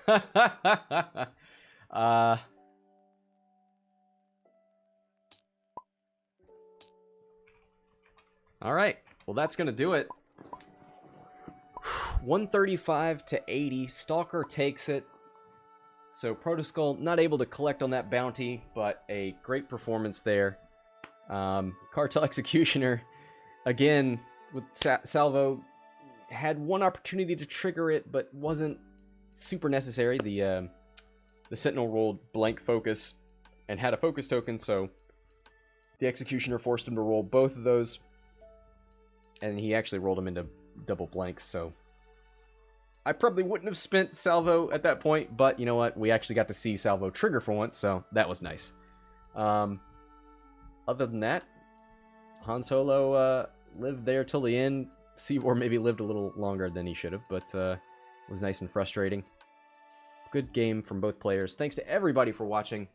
Speaker 1: All right. Well, that's going to do it. 135 to 80. Stalker takes it. So Protoskull not able to collect on that bounty, but a great performance there. Cartel Executioner, again, with Salvo, had one opportunity to trigger it, but wasn't super necessary. The Sentinel rolled blank focus and had a focus token, so the Executioner forced him to roll both of those. and he actually rolled him into double blanks, so I probably wouldn't have spent Salvo at that point, but you know what? We actually got to see Salvo trigger for once, so that was nice. Other than that, Han Solo lived there till the end. Seevor maybe lived a little longer than he should have, but it was nice and frustrating. Good game from both players. Thanks to everybody for watching.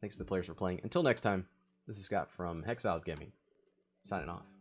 Speaker 1: Thanks to the players for playing. Until next time, this is Scott from Hexiled Gaming, signing off.